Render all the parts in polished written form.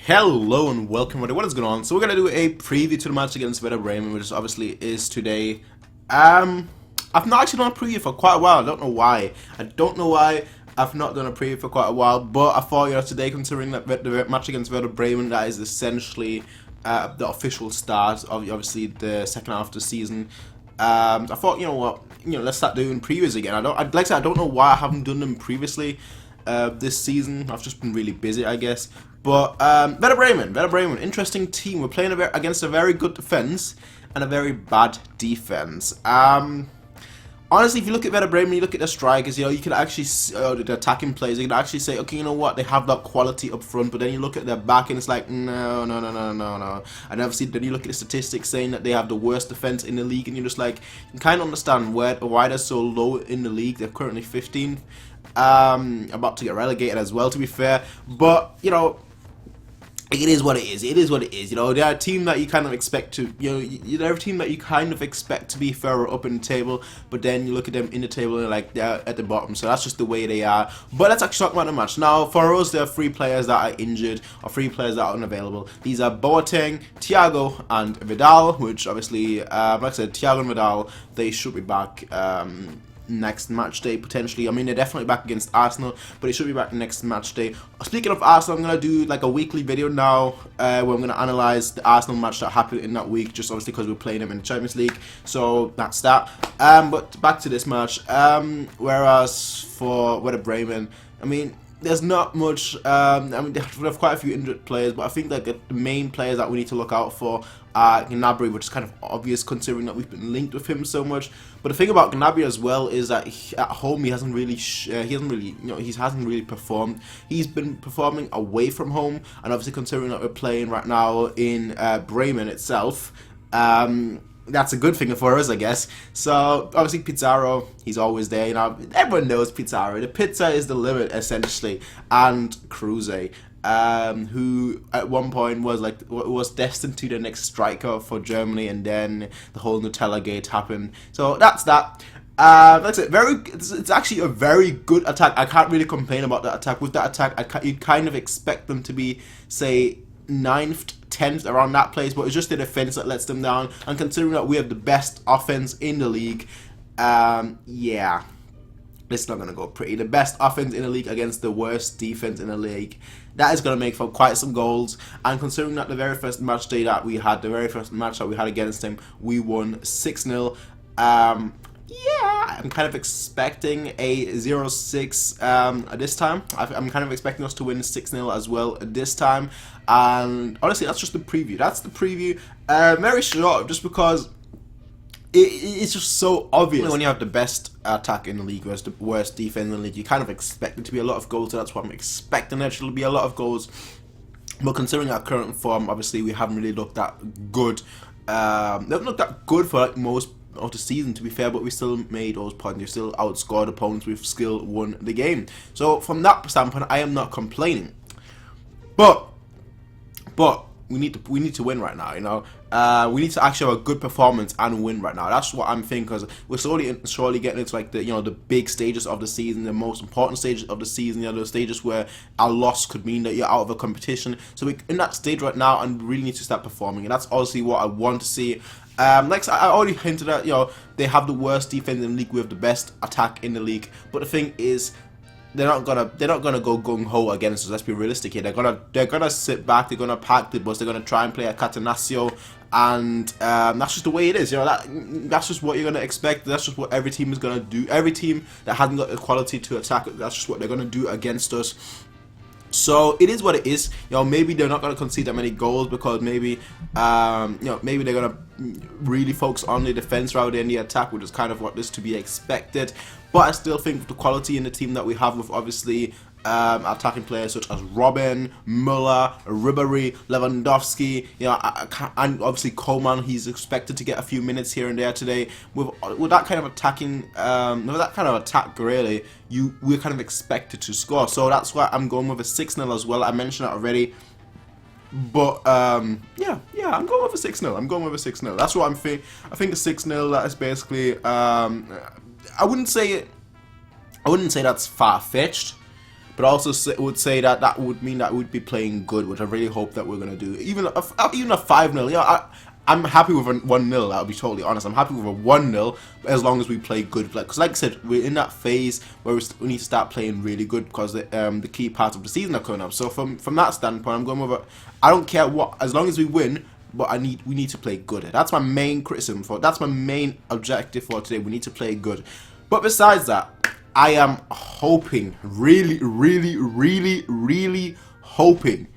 Hello and welcome everybody. What is going on? So we're gonna do a preview to the match against Werder Bremen, which obviously is today. I've not actually done a preview for quite a while. I don't know why. I've not done a preview for quite a while, but I thought, today, considering that the match against Werder Bremen, that is essentially the official start of obviously the second half of the season. I thought, let's start doing previews again. Like I said, I don't know why I haven't done them previously this season. I've just been really busy, I guess. But Werder Bremen, interesting team. We're playing against a very good defense and a very bad defense. Honestly, if you look at Werder Bremen, you look at the strikers, you can actually see the attacking players. You can actually say, okay, you know what, they have that quality up front. But then you look at their back, and it's like, no. And obviously, then you look at the statistics saying that they have the worst defense in the league, and you're just like, you kind of understand why they're so low in the league. They're currently 15th, about to get relegated as well, to be fair. But it is what it is. It is what it is. They're a team that you kind of expect to, they're a team that you kind of expect to be further up in the table, but then you look at them in the table and like they're at the bottom. So that's just the way they are. But let's actually talk about the match. Now, for us, there are 3 players that are injured or 3 players that are unavailable. These are Boateng, Thiago, and Vidal, which obviously, like I said, Thiago and Vidal, they should be back next match day potentially. I mean, they're definitely back against Arsenal, but they should be back next match day. Speaking of Arsenal, I'm gonna do like a weekly video now where I'm gonna analyze the Arsenal match that happened in that week, just obviously because we're playing them in the Champions League. So that's that. But back to this match. Whereas for Werder Bremen, I mean, there's not much. I mean, they have quite a few injured players, but I think that the main players that we need to look out for are Gnabry, which is kind of obvious considering that we've been linked with him so much. But the thing about Gnabry as well is that at home he hasn't really performed. He's been performing away from home, and obviously considering that we're playing right now in Bremen itself, that's a good thing for us, I guess. So obviously Pizarro, he's always there. Everyone knows Pizarro. The pizza is the limit essentially, and Kruse, who at one point was destined to the next striker for Germany, and then the whole Nutella gate happened. So that's that. That's it. It's actually a very good attack. I can't really complain about that attack. With that attack, you kind of expect them to be, say, 9th, 10th, around that place, but it's just the defense that lets them down. And considering that we have the best offense in the league, yeah, it's not gonna go pretty. The best offense in the league against the worst defense in the league, that is gonna make for quite some goals. And considering that the very first match that we had against him, we won 6-0. Yeah, I'm kind of expecting a 0-6 this time. I'm kind of expecting us to win 6-0 as well this time. And honestly, that's just the preview. That's the preview. Very short, just because it's just so obvious. When you have the best attack in the league versus the worst defense in the league, you kind of expect it to be a lot of goals. So that's what I'm expecting. There should be a lot of goals. But considering our current form, obviously we haven't really looked that good. They haven't looked that good for like most of the season, to be fair, but we still made those points. We still outscored opponents. We've still won the game. So from that standpoint, I am not complaining. But we need to win right now. We need to actually have a good performance and win right now. That's what I'm thinking, because we're slowly getting into like the big stages of the season, the most important stages of the season. The stages where a loss could mean that you're out of a competition. So we're in that stage right now, and really need to start performing. And that's obviously what I want to see. Like I already hinted at, they have the worst defense in the league. We have the best attack in the league. But the thing is, they're not gonna go gung ho against us. Let's be realistic here. They're gonna sit back. They're gonna pack the bus. They're gonna try and play a catenaccio, and that's just the way it is. That's just what you're gonna expect. That's just what every team is gonna do. Every team that hasn't got the quality to attack, that's just what they're gonna do against us. So it is what it is. Maybe they're not going to concede that many goals because maybe maybe they're going to really focus on the defense rather than the attack, which is kind of what is to be expected. But I still think with the quality in the team that we have, with obviously attacking players such as Robben, Müller, Ribéry, Lewandowski, and obviously Coman, he's expected to get a few minutes here and there today. With that kind of attacking, with that kind of attack, really, we're kind of expected to score. So that's why I'm going with a 6-0 as well. I mentioned that already. But yeah, I'm going with a 6-0. I'm going with a 6-0. That's what I'm thinking. I think a 6-0. That is basically. I wouldn't say that's far-fetched, but I also would say that that would mean that we'd be playing good, which I really hope that we're going to do. Even a 5-0, yeah, I'm happy with a 1-0, I'll be totally honest. I'm happy with a 1-0 as long as we play good. Because like I said, we're in that phase where we need to start playing really good because the key parts of the season are coming up. So from that standpoint, I'm going with I don't care what, as long as we win, but we need to play good. That's my main criticism for it. That's my main objective for today. We need to play good. But besides that, I am hoping, really hoping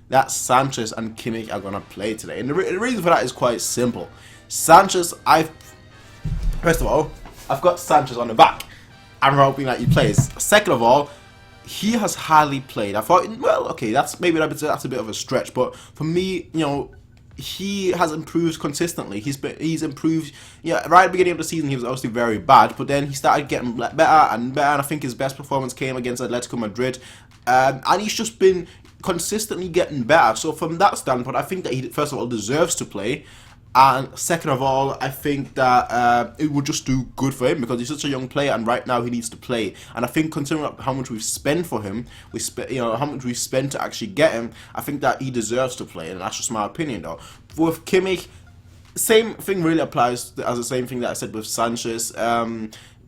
that Sanchez and Kimmich are going to play today. And the reason for that is quite simple. Sanchez, first of all, I've got Sanchez on the back. I'm hoping that he plays. Second of all, he has hardly played. I thought, well, okay, that's a bit of a stretch. But for me, you know, he has improved consistently. He's improved. Yeah, right at the beginning of the season, he was obviously very bad, but then he started getting better and better. And I think his best performance came against Atletico Madrid, and he's just been consistently getting better. So from that standpoint, I think that he, first of all, deserves to play, and second of all, I think that it would just do good for him because he's such a young player, and right now he needs to play. And I think considering how much we've spent for him, how much we've spent to actually get him, I think that he deserves to play, and that's just my opinion, though. With Kimmich, same thing really applies as the same thing that I said with Sanchez.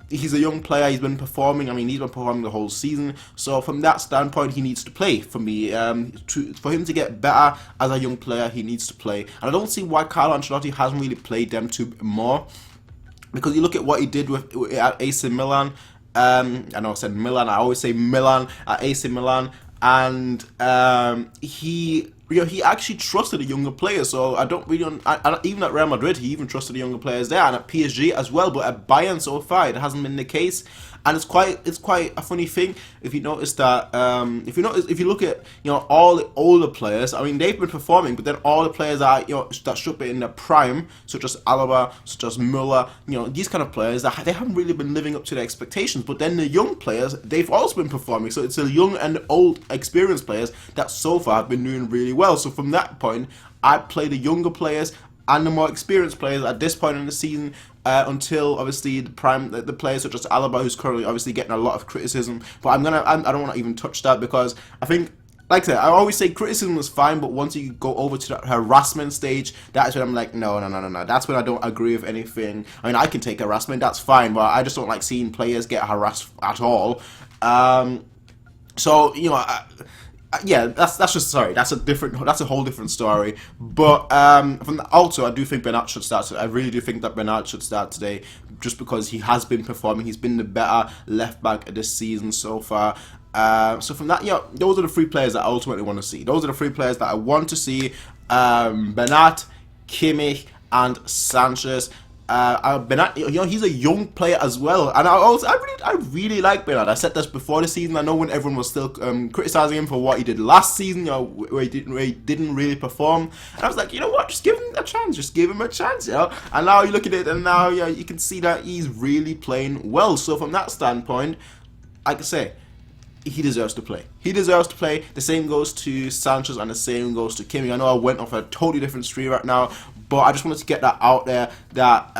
He's a young player. He's been performing. I mean, he's been performing the whole season. So from that standpoint, he needs to play. For me, for him to get better as a young player, he needs to play. And I don't see why Carlo Ancelotti hasn't really played them two more. Because you look at what he did at AC Milan. I know I said Milan. I always say Milan at AC Milan. And he actually trusted the younger players. So I don't really, even at Real Madrid, he even trusted the younger players there, and at PSG as well. But at Bayern so far, it hasn't been the case. And it's quite a funny thing if you notice that if you look at all the older players. I mean, they've been performing, but then all the players that that should be in their prime, such as Alaba, such as Müller, these kind of players, that they haven't really been living up to their expectations. But then the young players, they've also been performing. So it's the young and old experienced players that so far have been doing really well. So from that point, I play the younger players and the more experienced players at this point in the season until obviously the players such as Alaba, who's currently obviously getting a lot of criticism. But I don't want to even touch that because I think, like I said, I always say criticism is fine, but once you go over to that harassment stage, that's when I'm like, no. That's when I don't agree with anything. I mean, I can take harassment, that's fine, but I just don't like seeing players get harassed at all. So yeah, that's a whole different story. But also, I do think Bernat should start. I really do think that Bernat should start today, just because he has been performing. He's been the better left back of this season so far. So from that, those are the three players that I ultimately want to see. Those are the three players that I want to see: Bernat, Kimmich, and Sanchez. Bernat, he's a young player as well, and I really like Bernat. I said this before the season. I know when everyone was still criticizing him for what he did last season, where he didn't really perform, and I was like, you know what, just give him a chance, And now you look at it, and now you can see that he's really playing well. So from that standpoint, like I say, he deserves to play. The same goes to Sanchez and the same goes to Kimmich. I know I went off a totally different stream right now, but I just wanted to get that out there that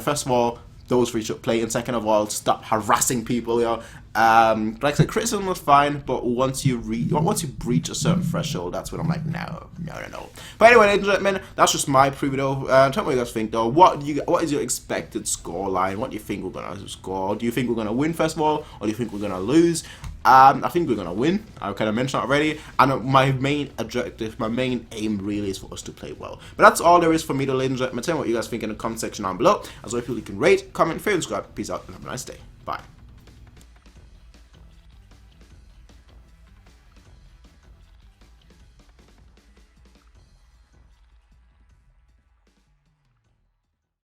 first of all, those three should play, and second of all, stop harassing people. Like I said, criticism was fine, but once you breach a certain threshold, that's when I'm like, no. But anyway, ladies and gentlemen, that's just my preview. Tell me what you guys think, though. What is your expected score line? What do you think we're gonna score? Do you think we're gonna win first of all, or do you think we're gonna lose? I think we're gonna win. I kind of mentioned that already. And my main objective, my main aim, really is for us to play well. But that's all there is for me, ladies and gentlemen. Tell me what you guys think in the comment section down below. As always, people, you can rate, comment, favorite, subscribe. Peace out, and have a nice day. Bye.